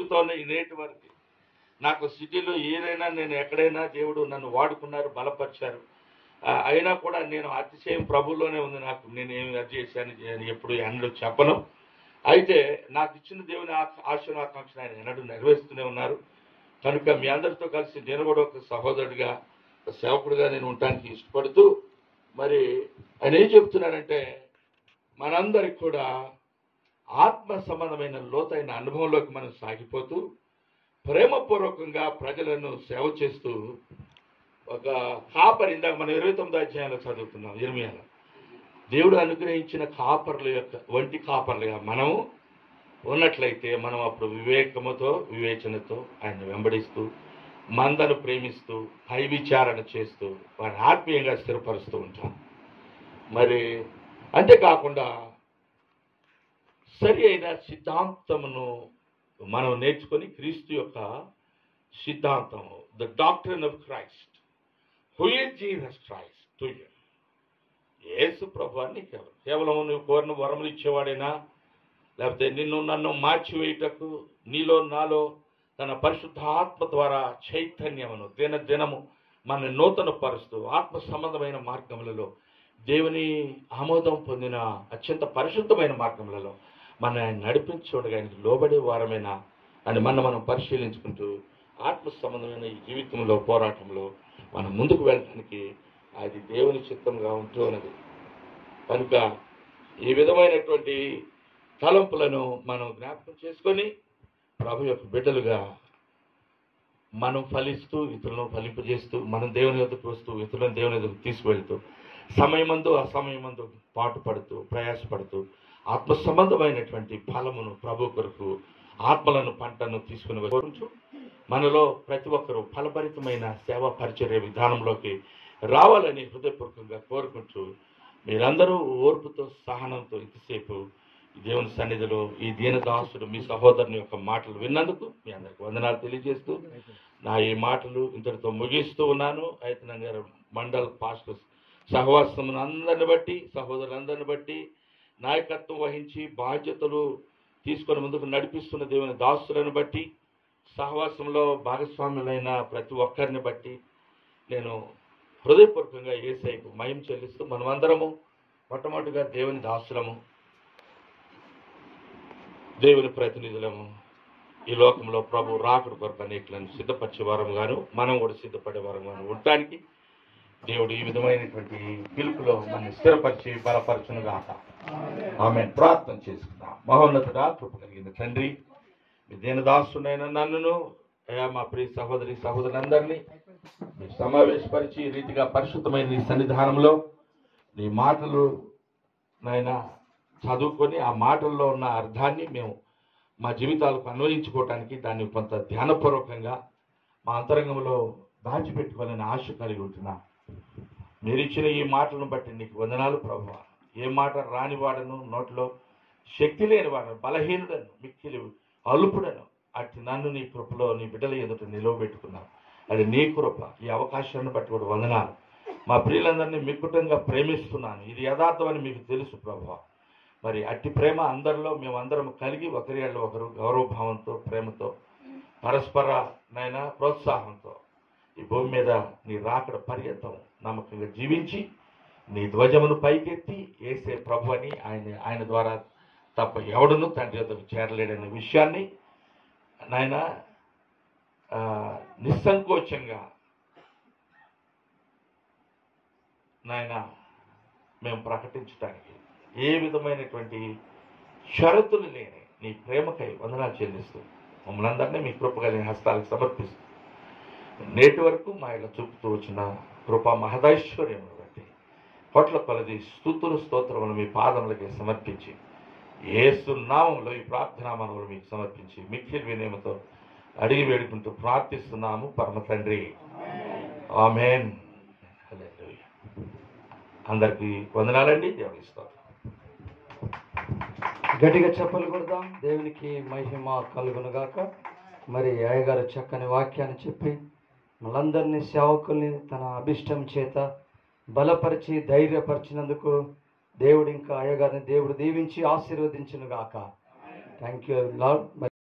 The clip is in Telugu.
బ్రతుకుతోనే నేటి వరకు నాకు సిటీలో ఏదైనా నేను ఎక్కడైనా దేవుడు నన్ను వాడుకున్నారు, బలపరిచారు. అయినా కూడా నేను అతిశయం ప్రభులోనే ఉంది. నాకు నేను ఏమి అది చేశాను ఎప్పుడు ఎన్నడూ చెప్పను. అయితే నాకు ఇచ్చిన దేవుని ఆశను ఆకాంక్షను ఆయన ఎన్నడూ నెరవేరుస్తూనే ఉన్నారు. కనుక మీ అందరితో కలిసి నేను కూడా ఒక సహోదరుడిగా, సేవకుడిగా నేను ఉండటానికి ఇష్టపడుతూ, మరి ఆయన ఏం చెప్తున్నారంటే, మనందరికి కూడా ఆత్మ సంబంధమైన లోతైన అనుభవంలోకి మనం సాగిపోతూ ప్రేమపూర్వకంగా ప్రజలను సేవ చేస్తూ, ఒక కాపరి, ఇందాక మనం 29వ అధ్యాయంలో చదువుతున్నాం ఇర్మియాలో, దేవుడు అనుగ్రహించిన కాపర్ల యొక్క వంటి కాపర్లుగా మనము ఉన్నట్లయితే మనం అప్పుడు వివేకముతో వివేచనతో ఆయన వెంబడిస్తూ, మందను ప్రేమిస్తూ, పై విచారణ చేస్తూ వారిని ఆత్మీయంగా స్థిరపరుస్తూ ఉంటాం. మరి అంతేకాకుండా సరి అయిన సిద్ధాంతమును మనం నేర్చుకొని, క్రీస్తు యొక్క సిద్ధాంతము, the doctrine of Christ, who is Jesus Christ to you. యేసు ప్రభువాన్ని కేవలం నువ్వు కోరిన వరములు ఇచ్చేవాడేనా, లేకపోతే నిన్ను నన్ను మార్చివేయుటకు నీలో నాలో తన పరిశుద్ధాత్మ ద్వారా చైతన్యమును దినదినము మన నూతన పరుస్తూ ఆత్మ సంబంధమైన మార్గములలో, దేవుని ఆమోదం పొందిన అత్యంత పరిశుద్ధమైన మార్గములలో మన నడిపించుండగా ఆయనకు లోబడే వారమేనా అని మనం పరిశీలించుకుంటూ, ఆత్మ సంబంధమైన ఈ జీవితంలో పోరాటంలో మనం ముందుకు వెళ్ళడానికి అది దేవుని చిత్తంగా ఉంటూ ఉన్నది. కనుక ఈ విధమైనటువంటి తలంపులను మనం జ్ఞాపకం చేసుకొని ప్రభు యొక్క బిడ్డలుగా మనం ఫలిస్తూ, ఇతరులను ఫలింపజేస్తూ, మనం దేవుని ఎదుకు వస్తూ, ఇతరులను దేవుని ఎదుకు తీసుకువెళ్తూ, సమయమందు అసమయమందు పాటుపడుతూ, ప్రయాసపడుతూ, ఆత్మ సంబంధమైనటువంటి ఫలమును ప్రభు కొరకు ఆత్మలను పంటను తీసుకుని కోరుచు, మనలో ప్రతి ఒక్కరూ ఫలభరితమైన సేవా పరిచర్య విధానంలోకి రావాలని హృదయపూర్వకంగా కోరుకుంటూ, మీరందరూ ఓర్పుతో సహనంతో ఇంతసేపు దేవుని సన్నిధిలో ఈ దీనదాసుడు మీ సహోదరుని యొక్క మాటలు విన్నందుకు మీ అందరికి వందనాలు తెలియజేస్తూ, నా ఈ మాటలు ఇంతటితో ముగిస్తూ ఉన్నాను. అయితే గారు మండల్ పాస్టర్స్ సహవాసమును అందరిని బట్టి, సహోదరులందరిని బట్టి నాయకత్వం వహించి బాధ్యతలు తీసుకొని ముందుకు నడిపిస్తున్న దేవుని దాసులను బట్టి, సహవాసంలో భాగస్వాములైన ప్రతి ఒక్కరిని బట్టి నేను హృదయపూర్వకంగా యేసయ్యకు మహిమ చెల్లిస్తూ, మనమందరము మొట్టమొదటిగా దేవుని దాసులము, దేవుని ప్రతినిధులము, ఈ లోకంలో ప్రభు రాకడ కొరకు అనేకులను సిద్ధపరిచే వారంగాను మనం కూడా సిద్ధపడే వారంగాను ఉండటానికి దేవుడు ఈ విధమైనటువంటి పిలుపులో మనం స్థిరపరిచి బలపరచునుగాక. ఆమేన్. ప్రార్థన చేసుకుందాం. మహోన్నతుడా, కృప కలిగిన తండ్రి, మీ దీనదాసుడైన నన్నును, అయ్యా మా ప్రియ సహోదరి సహోదరులందరినీ మీరు సమావేశపరిచి ఈ రీతిగా పరిశుద్ధమైన నీ సన్నిధానంలో నీ మాటలు నాయనా చదువుకొని ఆ మాటల్లో ఉన్న అర్థాన్ని మేము మా జీవితాలకు అన్వయించుకోవటానికి దాన్ని కొంత ధ్యానపూర్వకంగా మా అంతరంగంలో దాచిపెట్టుకోవాలని ఆశ కలిగి ఉంటున్నా. మీరు ఇచ్చిన ఈ మాటలను బట్టి నీకు వందనాలు ప్రభువా. ఏ మాట రానివాడను, నోట్లో శక్తి లేనివాడను, బలహీనుడను, మిక్కిలి అలుపుడను అట్టి నన్ను నీ కృపలో నీ బిడ్డల ఎదుట నిలవబెట్టుకున్నావు. అది నీ కృప. ఈ అవకాశాన్ని బట్టి కూడా వందనాలు. మా ప్రియులందరినీ మిక్కుటంగా ప్రేమిస్తున్నాను. ఇది యథార్థమని మీకు తెలుసు ప్రభువా. మరి అట్టి ప్రేమ అందరిలో మేమందరం కలిగి ఒకరి ఏళ్ళ ఒకరు గౌరవభావంతో, ప్రేమతో, పరస్పర నైనా ప్రోత్సాహంతో ఈ భూమి మీద నీ రాకడ పర్యంతం నమ్మకంగా జీవించి నీ ధ్వజమును పైకెత్తి యేసే ప్రభు అని ఆయన ద్వారా తప్ప ఎవడును తండ్రి వద్దకు చేరలేడనే విషయాన్ని నాయన నిస్సంకోచంగా నాయన మేము ప్రకటించడానికి ఏ విధమైనటువంటి షరతులు లేని నీ ప్రేమకై వందనాలు చెల్లిస్తూ మమ్మల్ని అందరినీ మీ కృప కలిగిన హస్తాలకు సమర్పిస్తూ నేటి వరకు మా ఇలా చూపుతూ వచ్చిన కృపా మహదైశ్వర్యమును బట్టి కోట్ల కొలది స్తుతులు స్తోత్రములు మీ పాదములకి సమర్పించి యేసు నామములో ఈ ప్రార్థనామములు మీకు సమర్పించి మిక్కిలి వినయముతో అడిగి వేడుకుంటూ ప్రార్థిస్తున్నాము పరమ తండ్రి. ఆమేన్. హల్లెలూయా. అందరికీ వందనాలండి. దేవుని స్తోత్రం. గట్టిగా చెప్పలు కొడదాం. దేవునికి మహిమ కలుగునుగాక. మరి అయ్యగారు చక్కని వాక్యాన్ని చెప్పి మనందరినీ సేవకుల్ని తన అభిష్టం చేత బలపరిచి ధైర్యపరిచినందుకు దేవుడు ఇంకా అయ్యగారిని దేవుడు దీవించి ఆశీర్వదించునుగాక. Thank you lord.